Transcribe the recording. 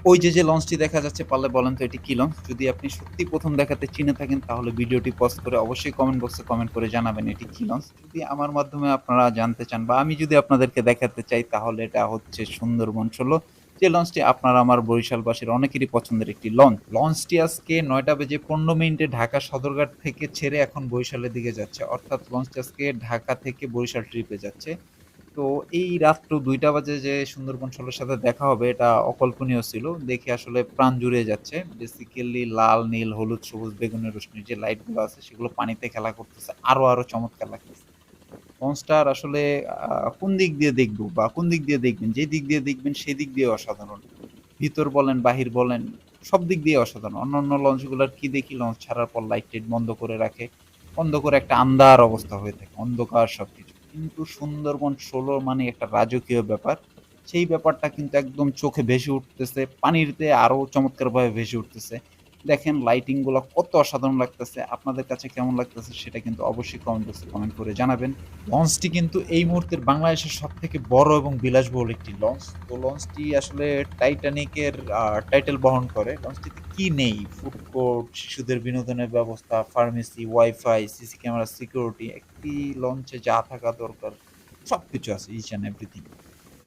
ওই যে লঞ্চটি দেখা যাচ্ছে, পারলে বলেন তো এটি কি লঞ্চ? যদি আপনি সত্যি ১ম দেখাতে চিনে থাকেন তাহলে ভিডিওটি পজ করে অবশ্যই কমেন্ট বক্সে কমেন্ট করে জানাবেন এটি কি লঞ্চ? যদি আমার মাধ্যমে আপনারা জানতে চান বা আমি যদি আপনাদেরকে দেখাতে চাই তাহলে এটা হচ্ছে সুন্দরবন ১৬, যে লঞ্চটি আপনার আমার বরিশালবাসীর অনেকেরই পছন্দের একটি লঞ্চ। লঞ্চটি আজকে ৯টা বেজে ১৫ মিনিটে ঢাকা সদরঘাট থেকে ছেড়ে এখন বরিশালের দিকে যাচ্ছে। অর্থাৎ লঞ্চটি আজকে ঢাকা থেকে বরিশাল ট্রিপে যাচ্ছে। তো এই রাত্র ২টা বাজে যে সুন্দরবন ১৬ সাথে দেখা হবে এটা অকল্পনীয় ছিল। দেখে আসলে প্রাণ জুড়িয়ে যাচ্ছে। বেসিক্যালি লাল, নীল, হলুদ, সবুজ, বেগুনি রশ্মির যে লাইট গুলো আছে সেগুলো পানিতে খেলা করতেছে। আরো চমৎকার লাগতেছে। লঞ্চটার আসলে কোন দিক দিয়ে দেখবো বা কোন দিক দিয়ে দেখবেন, যে দিক দিয়ে দেখবেন সেদিক দিয়ে অসাধারণ। ভিতর বলেন, বাহির বলেন, সব দিক দিয়ে অসাধারণ। অন্যান্য লঞ্চগুলার কি দেখি, লঞ্চ ছাড়ার পর লাইট-টাইট বন্ধ করে রাখে। বন্ধ করে একটা আন্ধার অবস্থা হয়ে থাকে। অন্ধকার সবকিছু। কিন্তু সুন্দরবন ১৬ মানে একটা রাজকীয় ব্যাপার। সেই ব্যাপারটা কিন্তু একদম চোখে ভেসে উঠতেছে। পানিতে আরো চমৎকারভাবে ভেসে উঠতেছে। দেখেন লাইটিং গুলা কত অসাধারণ লাগতেছে। আপনাদের কাছে কেমন লাগতেছে সেটা কিন্তু অবশ্যই কমেন্ট বক্সে কমেন্ট করে জানাবেন। লঞ্চটি কিন্তু এই মুহূর্তের বাংলাদেশের সবথেকে বড় এবং বিলাসবহুল একটি লঞ্চ। তো লঞ্চটি আসলে টাইটানিকের টাইটেল বহন করে। লঞ্চটিতে কি নেই? ফুড কোর্ট, শিশুদের বিনোদনের ব্যবস্থা, pharmacy, wifi, CC camera, security, একটি লঞ্চে যা থাকা দরকার সবকিছু আছে, ইচ অ্যান্ড এভরিথিং।